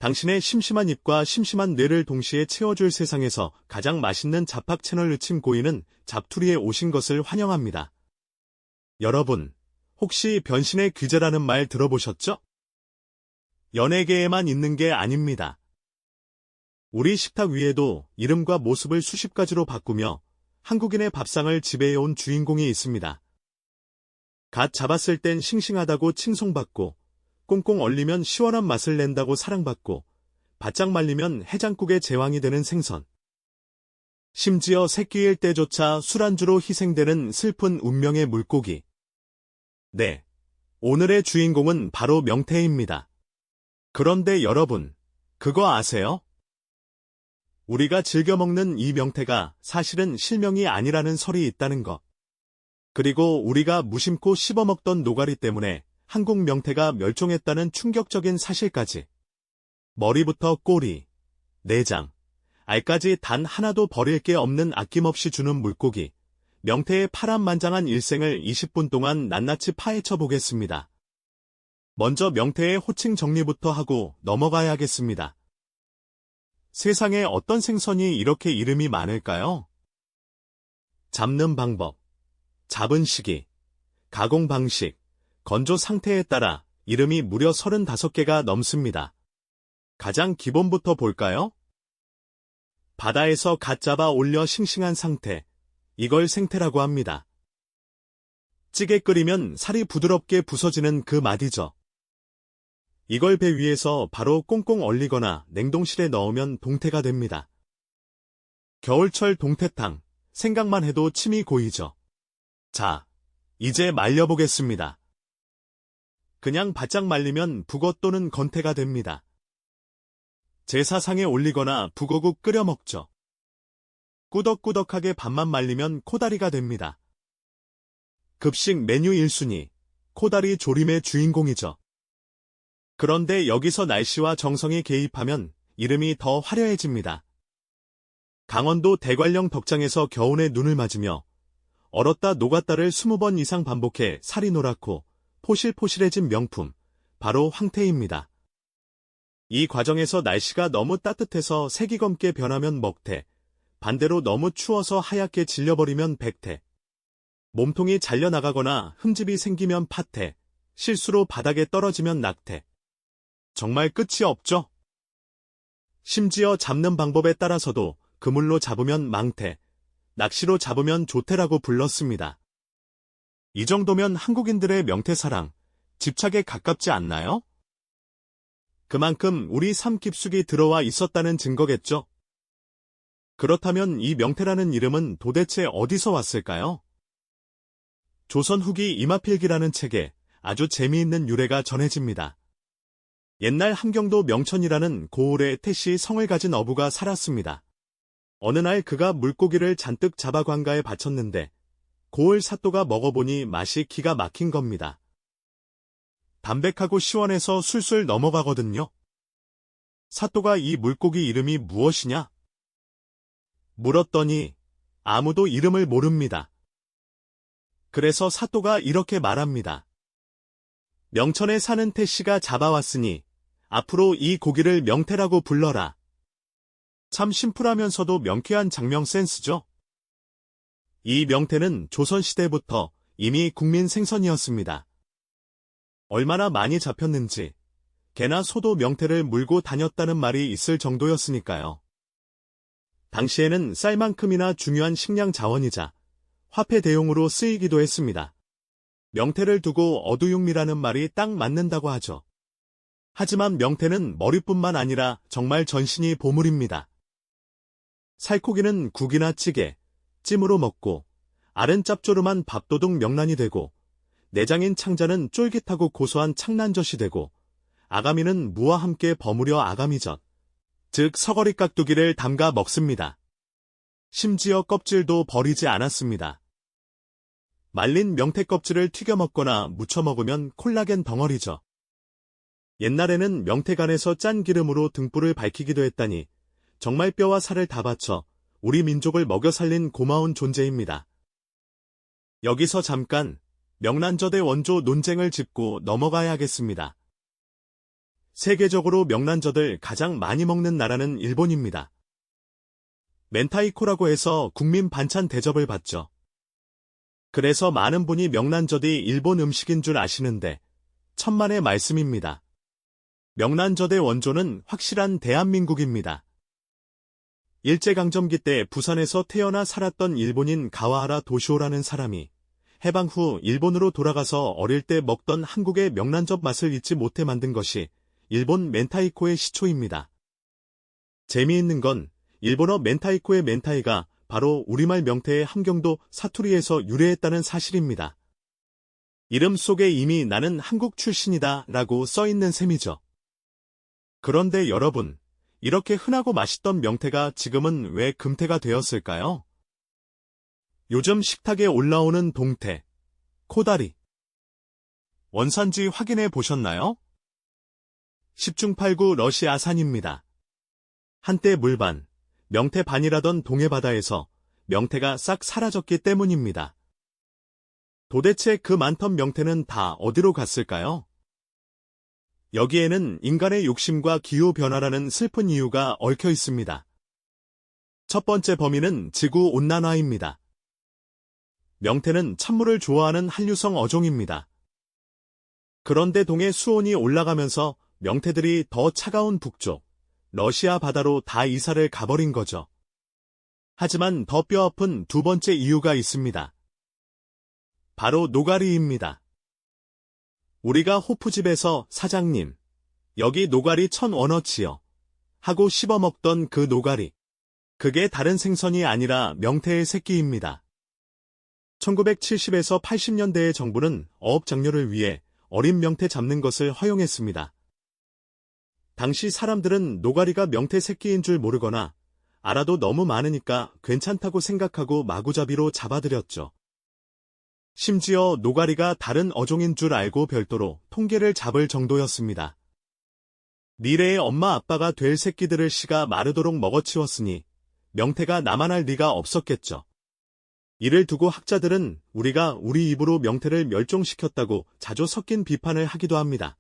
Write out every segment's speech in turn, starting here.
당신의 심심한 입과 심심한 뇌를 동시에 채워줄 세상에서 가장 맛있는 잡학 채널 의침 고인은 잡투리에 오신 것을 환영합니다. 여러분, 혹시 변신의 귀재라는 말 들어보셨죠? 연예계에만 있는 게 아닙니다. 우리 식탁 위에도 이름과 모습을 수십 가지로 바꾸며 한국인의 밥상을 지배해온 주인공이 있습니다. 갓 잡았을 땐 싱싱하다고 칭송받고, 꽁꽁 얼리면 시원한 맛을 낸다고 사랑받고, 바짝 말리면 해장국의 제왕이 되는 생선. 심지어 새끼일 때조차 술안주로 희생되는 슬픈 운명의 물고기. 네, 오늘의 주인공은 바로 명태입니다. 그런데 여러분, 그거 아세요? 우리가 즐겨 먹는 이 명태가 사실은 실명이 아니라는 설이 있다는 것. 그리고 우리가 무심코 씹어먹던 노가리 때문에 한국 명태가 멸종했다는 충격적인 사실까지. 머리부터 꼬리, 내장, 알까지 단 하나도 버릴 게 없는 아낌없이 주는 물고기. 명태의 파란만장한 일생을 20분 동안 낱낱이 파헤쳐 보겠습니다. 먼저 명태의 호칭 정리부터 하고 넘어가야겠습니다. 세상에 어떤 생선이 이렇게 이름이 많을까요? 잡는 방법, 잡은 시기, 가공 방식, 건조 상태에 따라 이름이 무려 35개가 넘습니다. 가장 기본부터 볼까요? 바다에서 갓 잡아 올려 싱싱한 상태, 이걸 생태라고 합니다. 찌개 끓이면 살이 부드럽게 부서지는 그 맛이죠. 이걸 배 위에서 바로 꽁꽁 얼리거나 냉동실에 넣으면 동태가 됩니다. 겨울철 동태탕, 생각만 해도 침이 고이죠. 자, 이제 말려보겠습니다. 그냥 바짝 말리면 북어 또는 건태가 됩니다. 제사상에 올리거나 북어국 끓여 먹죠. 꾸덕꾸덕하게 반만 말리면 코다리가 됩니다. 급식 메뉴 1순위, 코다리 조림의 주인공이죠. 그런데 여기서 날씨와 정성이 개입하면 이름이 더 화려해집니다. 강원도 대관령 덕장에서 겨울에 눈을 맞으며 얼었다 녹았다를 20번 이상 반복해 살이 노랗고 포실포실해진 명품, 바로 황태입니다. 이 과정에서 날씨가 너무 따뜻해서 색이 검게 변하면 먹태, 반대로 너무 추워서 하얗게 질려버리면 백태, 몸통이 잘려나가거나 흠집이 생기면 파태, 실수로 바닥에 떨어지면 낙태. 정말 끝이 없죠? 심지어 잡는 방법에 따라서도 그물로 잡으면 망태, 낚시로 잡으면 조태라고 불렀습니다. 이 정도면 한국인들의 명태사랑, 집착에 가깝지 않나요? 그만큼 우리 삶 깊숙이 들어와 있었다는 증거겠죠? 그렇다면 이 명태라는 이름은 도대체 어디서 왔을까요? 조선 후기 이마필기라는 책에 아주 재미있는 유래가 전해집니다. 옛날 함경도 명천이라는 고을에 태씨 성을 가진 어부가 살았습니다. 어느 날 그가 물고기를 잔뜩 잡아 관가에 바쳤는데 고을 사또가 먹어보니 맛이 기가 막힌 겁니다. 담백하고 시원해서 술술 넘어가거든요. 사또가 이 물고기 이름이 무엇이냐? 물었더니 아무도 이름을 모릅니다. 그래서 사또가 이렇게 말합니다. 명천에 사는 태씨가 잡아왔으니 앞으로 이 고기를 명태라고 불러라. 참 심플하면서도 명쾌한 장명 센스죠? 이 명태는 조선시대부터 이미 국민 생선이었습니다. 얼마나 많이 잡혔는지 개나 소도 명태를 물고 다녔다는 말이 있을 정도였으니까요. 당시에는 쌀만큼이나 중요한 식량 자원이자 화폐 대용으로 쓰이기도 했습니다. 명태를 두고 어두육미라는 말이 딱 맞는다고 하죠. 하지만 명태는 머리뿐만 아니라 정말 전신이 보물입니다. 살코기는 국이나 찌개, 찜으로 먹고, 알은 짭조름한 밥도둑 명란이 되고, 내장인 창자는 쫄깃하고 고소한 창난젓이 되고, 아가미는 무와 함께 버무려 아가미젓, 즉 서거리 깍두기를 담가 먹습니다. 심지어 껍질도 버리지 않았습니다. 말린 명태 껍질을 튀겨 먹거나 무쳐 먹으면 콜라겐 덩어리죠. 옛날에는 명태간에서 짠 기름으로 등불을 밝히기도 했다니 정말 뼈와 살을 다 바쳐 우리 민족을 먹여 살린 고마운 존재입니다. 여기서 잠깐 명란젓의 원조 논쟁을 짚고 넘어가야겠습니다. 세계적으로 명란젓을 가장 많이 먹는 나라는 일본입니다. 멘타이코라고 해서 국민 반찬 대접을 받죠. 그래서 많은 분이 명란젓이 일본 음식인 줄 아시는데 천만의 말씀입니다. 명란젓의 원조는 확실한 대한민국입니다. 일제강점기 때 부산에서 태어나 살았던 일본인 가와하라 도시오라는 사람이 해방 후 일본으로 돌아가서 어릴 때 먹던 한국의 명란젓 맛을 잊지 못해 만든 것이 일본 멘타이코의 시초입니다. 재미있는 건 일본어 멘타이코의 멘타이가 바로 우리말 명태의 함경도 사투리에서 유래했다는 사실입니다. 이름 속에 이미 나는 한국 출신이다 라고 써있는 셈이죠. 그런데 여러분, 이렇게 흔하고 맛있던 명태가 지금은 왜 금태가 되었을까요? 요즘 식탁에 올라오는 동태, 코다리. 원산지 확인해 보셨나요? 10중 8구 러시아산입니다. 한때 물반, 명태반이라던 동해바다에서 명태가 싹 사라졌기 때문입니다. 도대체 그 많던 명태는 다 어디로 갔을까요? 여기에는 인간의 욕심과 기후변화라는 슬픈 이유가 얽혀 있습니다. 첫 번째 범인은 지구온난화입니다. 명태는 찬물을 좋아하는 한류성 어종입니다. 그런데 동해 수온이 올라가면서 명태들이 더 차가운 북쪽, 러시아 바다로 다 이사를 가버린 거죠. 하지만 더 뼈아픈 두 번째 이유가 있습니다. 바로 노가리입니다. 우리가 호프집에서 사장님, 여기 노가리 1,000원어치요. 하고 씹어먹던 그 노가리. 그게 다른 생선이 아니라 명태의 새끼입니다. 1970에서 80년대의 정부는 어업 장려를 위해 어린 명태 잡는 것을 허용했습니다. 당시 사람들은 노가리가 명태 새끼인 줄 모르거나 알아도 너무 많으니까 괜찮다고 생각하고 마구잡이로 잡아들였죠. 심지어 노가리가 다른 어종인 줄 알고 별도로 통계를 잡을 정도였습니다. 미래의 엄마 아빠가 될 새끼들을 씨가 마르도록 먹어치웠으니 명태가 남아날 리가 없었겠죠. 이를 두고 학자들은 우리가 우리 입으로 명태를 멸종시켰다고 자주 섞인 비판을 하기도 합니다.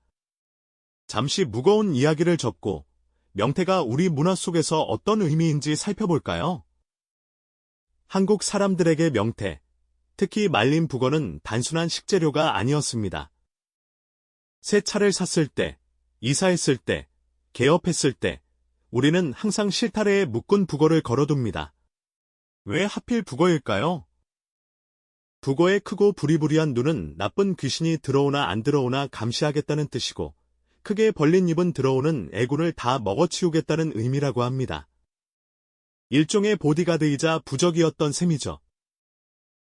잠시 무거운 이야기를 접고 명태가 우리 문화 속에서 어떤 의미인지 살펴볼까요? 한국 사람들에게 명태, 특히 말린 북어는 단순한 식재료가 아니었습니다. 새 차를 샀을 때, 이사했을 때, 개업했을 때 우리는 항상 실타래에 묶은 북어를 걸어둡니다. 왜 하필 북어일까요? 북어의 크고 부리부리한 눈은 나쁜 귀신이 들어오나 안 들어오나 감시하겠다는 뜻이고 크게 벌린 입은 들어오는 애군을 다 먹어치우겠다는 의미라고 합니다. 일종의 보디가드이자 부적이었던 셈이죠.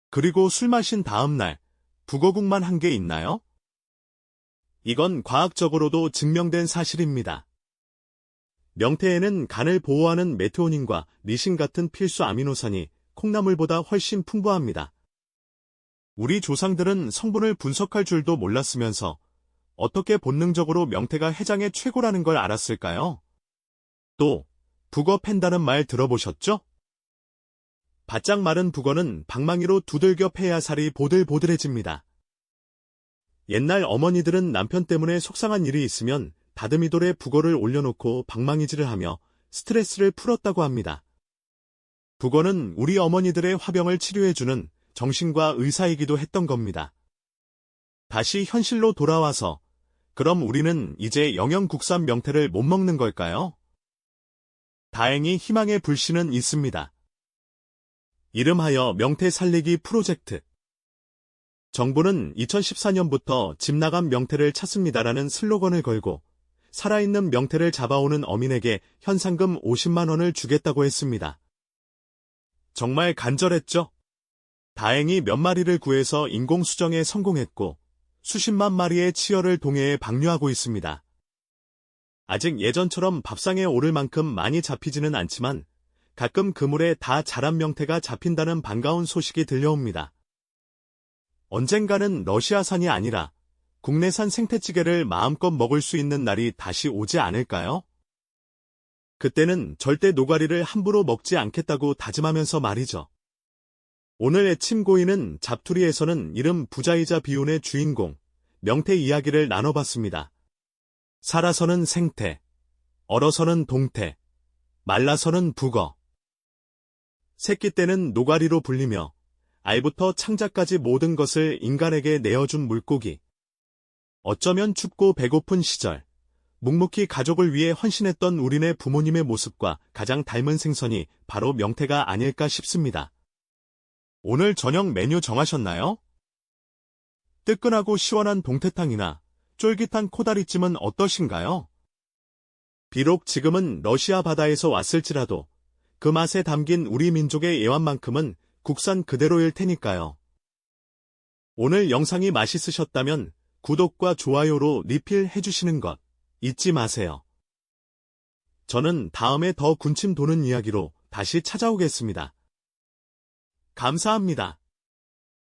그리고 술 마신 다음 날 북어국만 한 게 있나요? 이건 과학적으로도 증명된 사실입니다. 명태에는 간을 보호하는 메트오닌과 리신 같은 필수 아미노산이 콩나물보다 훨씬 풍부합니다. 우리 조상들은 성분을 분석할 줄도 몰랐으면서 어떻게 본능적으로 명태가 해장의 최고라는 걸 알았을까요? 또 북어 팬다는 말 들어보셨죠? 바짝 마른 북어는 방망이로 두들겨 패야 살이 보들보들해집니다. 옛날 어머니들은 남편 때문에 속상한 일이 있으면 다듬이돌에 북어를 올려놓고 방망이질을 하며 스트레스를 풀었다고 합니다. 북어는 우리 어머니들의 화병을 치료해주는 정신과 의사이기도 했던 겁니다. 다시 현실로 돌아와서 그럼 우리는 이제 영양 국산 명태를 못 먹는 걸까요? 다행히 희망의 불씨는 있습니다. 이름하여 명태 살리기 프로젝트. 정부는 2014년부터 집 나간 명태를 찾습니다라는 슬로건을 걸고 살아있는 명태를 잡아오는 어민에게 현상금 50만 원을 주겠다고 했습니다. 정말 간절했죠? 다행히 몇 마리를 구해서 인공수정에 성공했고 수십만 마리의 치어를 동해에 방류하고 있습니다. 아직 예전처럼 밥상에 오를 만큼 많이 잡히지는 않지만 가끔 그물에 다 자란 명태가 잡힌다는 반가운 소식이 들려옵니다. 언젠가는 러시아산이 아니라 국내산 생태찌개를 마음껏 먹을 수 있는 날이 다시 오지 않을까요? 그때는 절대 노가리를 함부로 먹지 않겠다고 다짐하면서 말이죠. 오늘 애침 고인은 잡투리에서는 이름 부자이자 비운의 주인공, 명태 이야기를 나눠봤습니다. 살아서는 생태, 얼어서는 동태, 말라서는 북어. 새끼 때는 노가리로 불리며 알부터 창자까지 모든 것을 인간에게 내어준 물고기. 어쩌면 춥고 배고픈 시절, 묵묵히 가족을 위해 헌신했던 우리네 부모님의 모습과 가장 닮은 생선이 바로 명태가 아닐까 싶습니다. 오늘 저녁 메뉴 정하셨나요? 뜨끈하고 시원한 동태탕이나 쫄깃한 코다리찜은 어떠신가요? 비록 지금은 러시아 바다에서 왔을지라도 그 맛에 담긴 우리 민족의 애완만큼은 국산 그대로일 테니까요. 오늘 영상이 맛있으셨다면 구독과 좋아요로 리필 해주시는 것 잊지 마세요. 저는 다음에 더 군침 도는 이야기로 다시 찾아오겠습니다. 감사합니다.